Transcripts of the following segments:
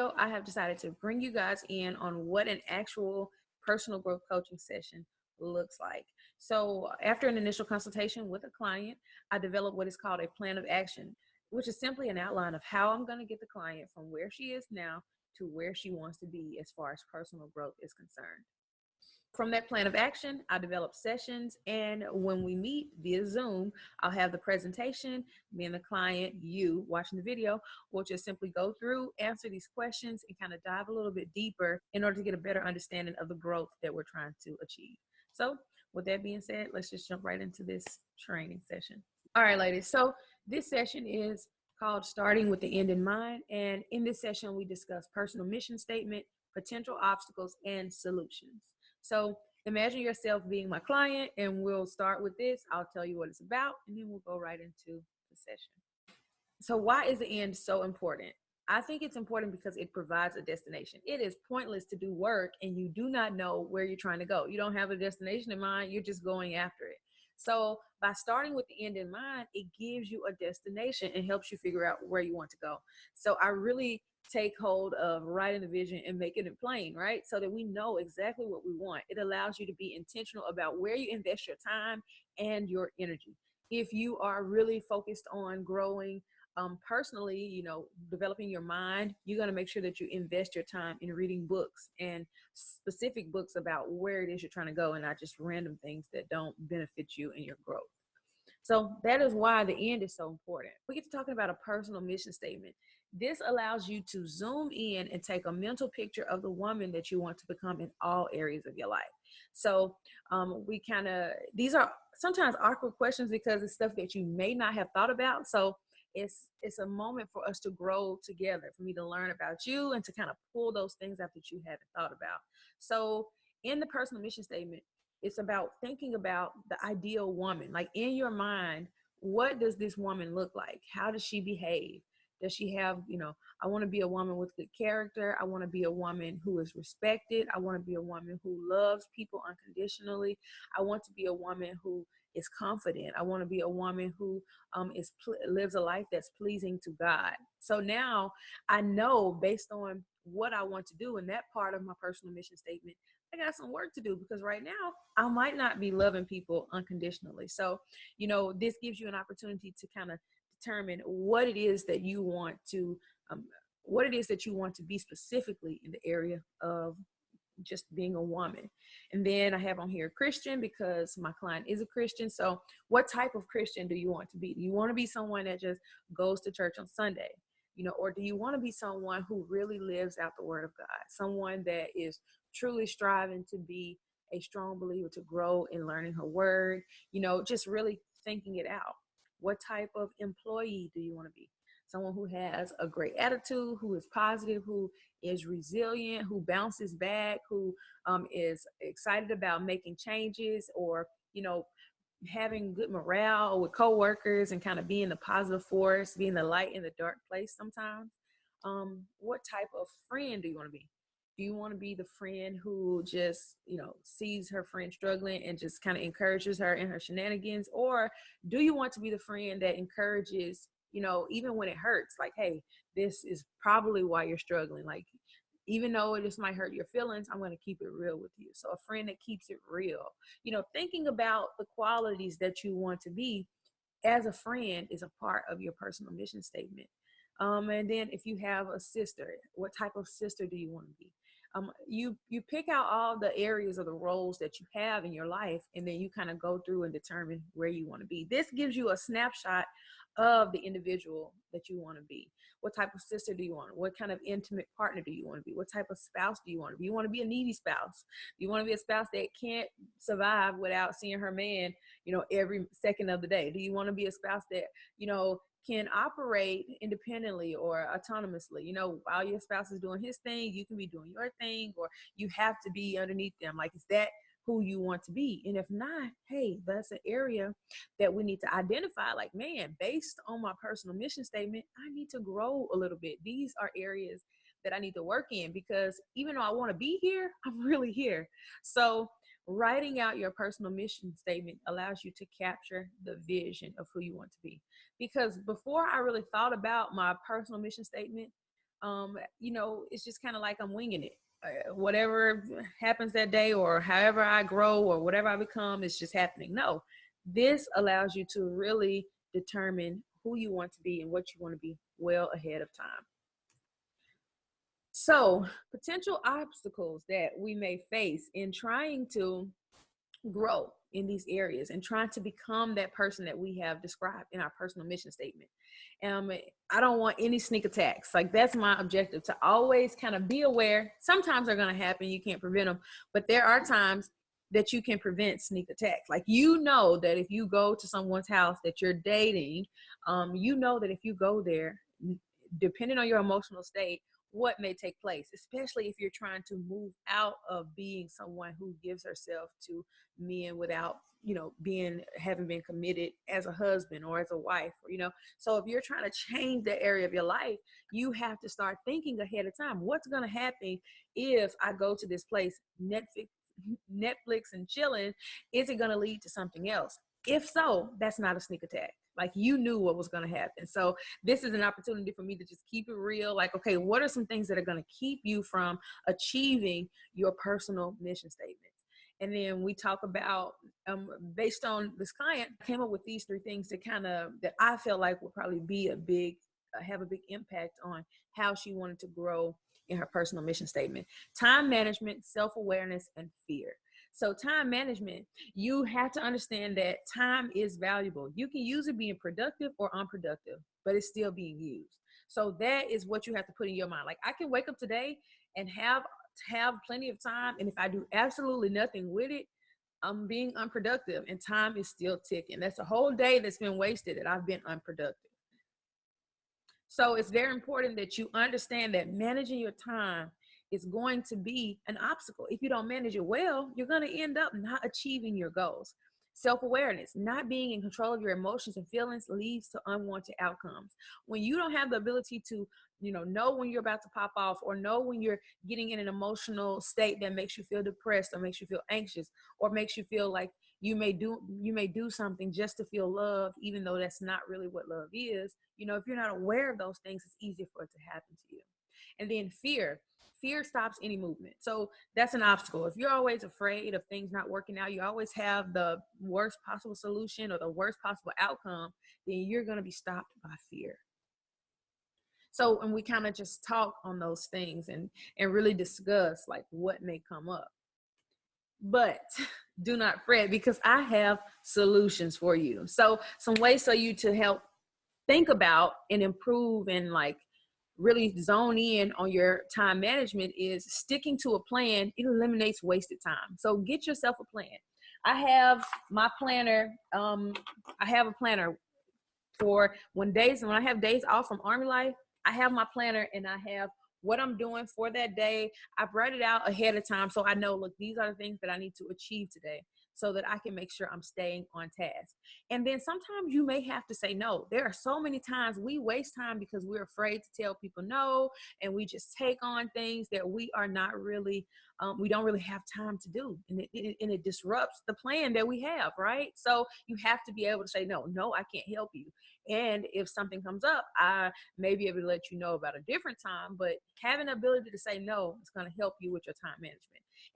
video, I have decided to bring you guys in on what an actual personal growth coaching session looks like. So, after an initial consultation with a client, I develop what is called a plan of action, which is simply an outline of how I'm going to get the client from where she is now to where she wants to be as far as personal growth is concerned. From that plan of action, I develop sessions, and when we meet via Zoom, I'll have the presentation. Me and the client, you watching the video, will just simply go through, answer these questions, and kind of dive a little bit deeper in order to get a better understanding of the growth that we're trying to achieve. So, with that being said, let's just jump right into this training session. All right, ladies. So, this session is called Starting with the End in Mind. And in this session, we discuss personal mission statement, potential obstacles, and solutions. So imagine yourself being my client, and we'll start with this. I'll tell you what it's about, and then we'll go right into the session. So why is the end so important? I think it's important because it provides a destination. It is pointless to do work and you do not know where you're trying to go. You don't have a destination in mind, you're just going after it. So by starting with the end in mind, it gives you a destination and helps you figure out where you want to go. So I really take hold of writing the vision and making it plain, right? So that we know exactly what we want. It allows you to be intentional about where you invest your time and your energy. If you are really focused on growing personally, developing your mind, you're going to make sure that you invest your time in reading books and specific books about where it is you're trying to go and not just random things that don't benefit you in your growth. So that is why the end is so important. We get to talking about a personal mission statement. This allows you to zoom in and take a mental picture of the woman that you want to become in all areas of your life. So these are sometimes awkward questions because it's stuff that you may not have thought about. So it's a moment for us to grow together, for me to learn about you and to kind of pull those things out that you haven't thought about. So in the personal mission statement, it's about thinking about the ideal woman. Like in your mind, what does this woman look like? How does she behave? Does she have, I want to be a woman with good character. I want to be a woman who is respected. I want to be a woman who loves people unconditionally. I want to be a woman who is confident. I want to be a woman who lives a life that's pleasing to God. So now I know based on what I want to do in that part of my personal mission statement, I got some work to do because right now I might not be loving people unconditionally. So, this gives you an opportunity to kind of determine what it is that you want to, be specifically in the area of just being a woman. And then I have on here Christian because my client is a Christian. So what type of Christian do you want to be? Do you want to be someone that just goes to church on Sunday? Or do you want to be someone who really lives out the word of God? Someone that is truly striving to be a strong believer, to grow in learning her word, just really thinking it out. What type of employee do you want to be? Someone who has a great attitude, who is positive, who is resilient, who bounces back, who is excited about making changes, or having good morale with coworkers and kind of being the positive force, being the light in the dark place sometimes. What type of friend do you want to be? Do you want to be the friend who just, sees her friend struggling and just kind of encourages her in her shenanigans? Or do you want to be the friend that encourages, even when it hurts, like, hey, this is probably why you're struggling. Like, even though this might hurt your feelings, I'm going to keep it real with you. So a friend that keeps it real, thinking about the qualities that you want to be as a friend is a part of your personal mission statement. And then if you have a sister, what type of sister do you want to be? You pick out all the areas of the roles that you have in your life, and then you kind of go through and determine where you want to be. This gives you a snapshot of the individual that you want to be. What type of sister do you want? What kind of intimate partner do you want to be? What type of spouse do you want to be? You want to be a needy spouse? Do you want to be a spouse that can't survive without seeing her man, every second of the day? Do you want to be a spouse that, can operate independently or autonomously? While your spouse is doing his thing, you can be doing your thing, or you have to be underneath them. Like, is that who you want to be? And if not, hey, that's an area that we need to identify. Like, man, based on my personal mission statement, I need to grow a little bit. These are areas that I need to work in, because even though I want to be here, I'm really here. So writing out your personal mission statement allows you to capture the vision of who you want to be. Because before I really thought about my personal mission statement, You know, it's just kind of like I'm winging it. Whatever happens that day, or however I grow, or whatever I become, it's just happening. No, this allows you to really determine who you want to be and what you want to be well ahead of time. So, potential obstacles that we may face in trying to grow in these areas and trying to become that person that we have described in our personal mission statement. I don't want any sneak attacks. Like, that's my objective, to always kind of be aware. Sometimes they're going to happen. You can't prevent them, but there are times that you can prevent sneak attacks. Like, you know that if you go to someone's house that you're dating, you know that if you go there, depending on your emotional state, what may take place, especially if you're trying to move out of being someone who gives herself to men without, you know, having been committed as a husband or as a wife, or, you know. So if you're trying to change that area of your life, you have to start thinking ahead of time. What's going to happen if I go to this place, Netflix and chilling? Is it going to lead to something else? If so, that's not a sneak attack. Like, you knew what was going to happen. So this is an opportunity for me to just keep it real. Like, okay, what are some things that are going to keep you from achieving your personal mission statement? And then we talk about, based on this client, I came up with these 3 things that I feel like would probably be have a big impact on how she wanted to grow in her personal mission statement: time management, self-awareness, and fear. So time management, you have to understand that time is valuable. You can use it being productive or unproductive, but it's still being used. So that is what you have to put in your mind. Like, I can wake up today and have plenty of time, and if I do absolutely nothing with it, I'm being unproductive, and time is still ticking. That's a whole day that's been wasted, that I've been unproductive. So it's very important that you understand that managing your time is going to be an obstacle. If you don't manage it well, you're going to end up not achieving your goals. Self-awareness, not being in control of your emotions and feelings, leads to unwanted outcomes. When you don't have the ability to, know when you're about to pop off, or know when you're getting in an emotional state that makes you feel depressed, or makes you feel anxious, or makes you feel like you may do something just to feel love, even though that's not really what love is. If you're not aware of those things, it's easier for it to happen to you. And then fear stops any movement. So that's an obstacle. If you're always afraid of things not working out, you always have the worst possible solution or the worst possible outcome, then you're going to be stopped by fear. So, and we kind of just talk on those things and really discuss like what may come up. But do not fret, because I have solutions for you. So some ways for you to help think about and improve and like really zone in on your time management is sticking to a plan. It eliminates wasted time. So get yourself a plan. I have my planner. I have a planner for when I have days off from Army life. I have my planner and I have what I'm doing for that day. I write it out ahead of time, so I know, look, these are the things that I need to achieve today, so that I can make sure I'm staying on task. And then sometimes you may have to say no. There are so many times we waste time because we're afraid to tell people no, and we just take on things that we are not really, we don't really have time to do. And it disrupts the plan that we have, right? So you have to be able to say no, I can't help you. And if something comes up, I may be able to let you know about a different time, but having the ability to say no is going to help you with your time management.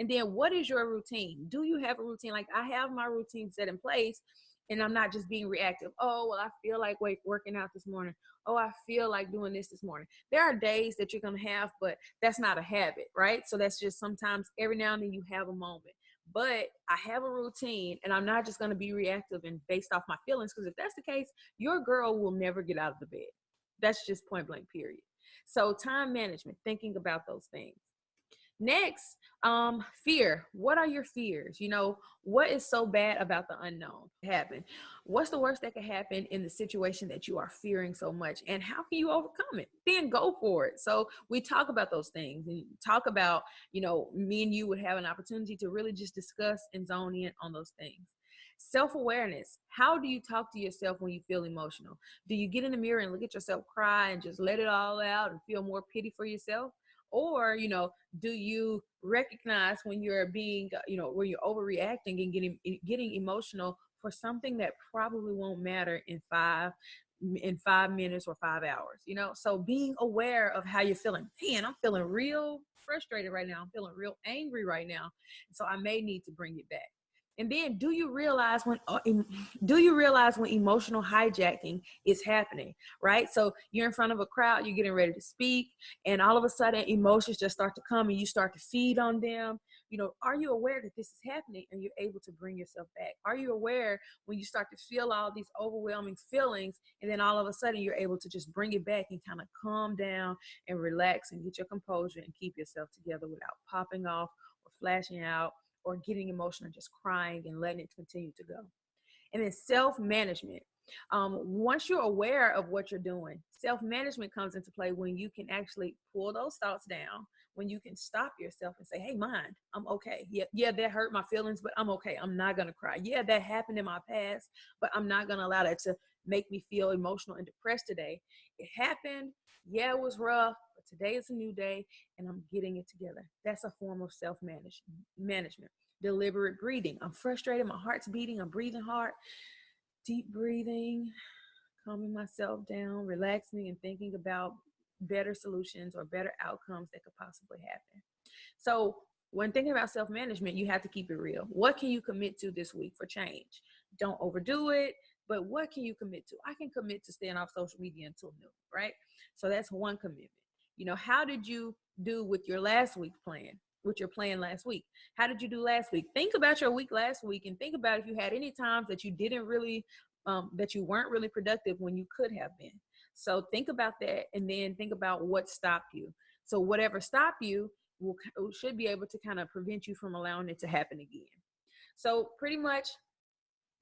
And then what is your routine? Do you have a routine? Like, I have my routine set in place, and I'm not just being reactive. Oh, well, I feel like working out this morning. Oh, I feel like doing this morning. There are days that you're going to have, but that's not a habit, right? So that's just sometimes every now and then you have a moment. But I have a routine, and I'm not just going to be reactive and based off my feelings, because if that's the case, your girl will never get out of the bed. That's just point blank, period. So time management, thinking about those things. Next, fear. What are your fears? What is so bad about the unknown happen? What's the worst that could happen in the situation that you are fearing so much? And how can you overcome it? Then go for it. So we talk about those things and talk about, me and you would have an opportunity to really just discuss and zone in on those things. Self-awareness. How do you talk to yourself when you feel emotional? Do you get in the mirror and look at yourself cry and just let it all out and feel more pity for yourself? Or, do you recognize when you're being, when you're overreacting and getting emotional for something that probably won't matter in 5, in 5 minutes or 5 hours, you know? So being aware of how you're feeling. Man, I'm feeling real frustrated right now. I'm feeling real angry right now. So I may need to bring it back. And then do you realize when emotional hijacking is happening, right? So you're in front of a crowd, you're getting ready to speak, and all of a sudden emotions just start to come and you start to feed on them. You know, are you aware that this is happening and you're able to bring yourself back? Are you aware when you start to feel all these overwhelming feelings and then all of a sudden you're able to just bring it back and kind of calm down and relax and get your composure and keep yourself together without popping off or flashing out or getting emotional, just crying and letting it continue to go. And then self-management. Once you're aware of what you're doing, self-management comes into play when you can actually pull those thoughts down, when you can stop yourself and say, hey, mind, I'm okay. Yeah, that hurt my feelings, but I'm okay. I'm not going to cry. Yeah, that happened in my past, but I'm not going to allow that to make me feel emotional and depressed today. It happened. Yeah, it was rough, but today is a new day and I'm getting it together. That's a form of self-management. Deliberate breathing. I'm frustrated. My heart's beating. I'm breathing hard. Deep breathing, calming myself down, relaxing, and thinking about better solutions or better outcomes that could possibly happen. So when thinking about self-management, you have to keep it real. What can you commit to this week for change? Don't overdo it, but what can you commit to? I can commit to staying off social media until noon, right? So that's one commitment. You know, how did you do with your last week plan? With your plan last week? How did you do last week? Think about your week last week and think about if you had any times that you didn't really, that you weren't really productive when you could have been. So think about that and then think about what stopped you. So whatever stopped you should be able to kind of prevent you from allowing it to happen again. So pretty much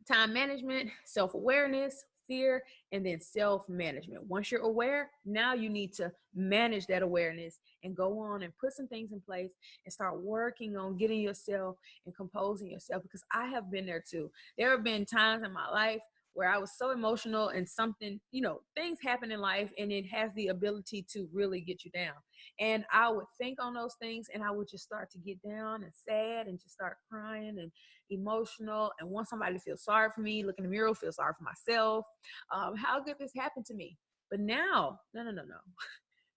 time management, self-awareness, fear, and then self-management. Once you're aware, now you need to manage that awareness and go on and put some things in place and start working on getting yourself and composing yourself, because I have been there too. There have been times in my life where I was so emotional and something, you know, things happen in life and it has the ability to really get you down. And I would think on those things and I would just start to get down and sad and just start crying and emotional and want somebody to feel sorry for me, look in the mirror, feel sorry for myself. How could this happen to me? But now, no.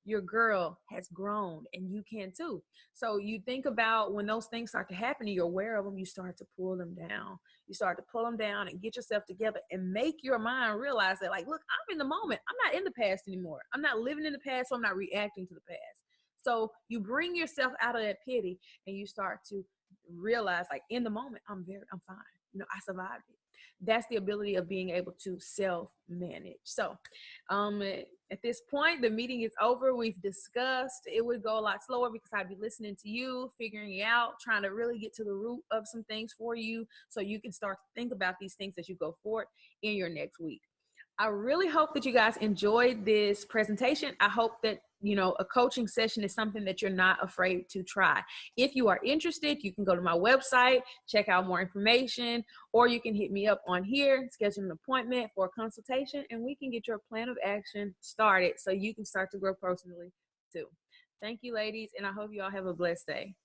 Your girl has grown and you can too. So you think about when those things start to happen and you're aware of them, you start to pull them down. You start to pull them down and get yourself together and make your mind realize that, like, look, I'm in the moment. I'm not in the past anymore. I'm not living in the past, so I'm not reacting to the past. So you bring yourself out of that pity and you start to realize, like, in the moment, I'm fine. You know, I survived it. That's the ability of being able to self-manage. So at this point, the meeting is over. We've discussed. It would go a lot slower because I'd be listening to you, figuring it out, trying to really get to the root of some things for you so you can start to think about these things as you go forward in your next week. I really hope that you guys enjoyed this presentation. I hope that, you know, a coaching session is something that you're not afraid to try. If you are interested, you can go to my website, check out more information, or you can hit me up on here, schedule an appointment for a consultation, and we can get your plan of action started so you can start to grow personally too. Thank you, ladies, and I hope you all have a blessed day.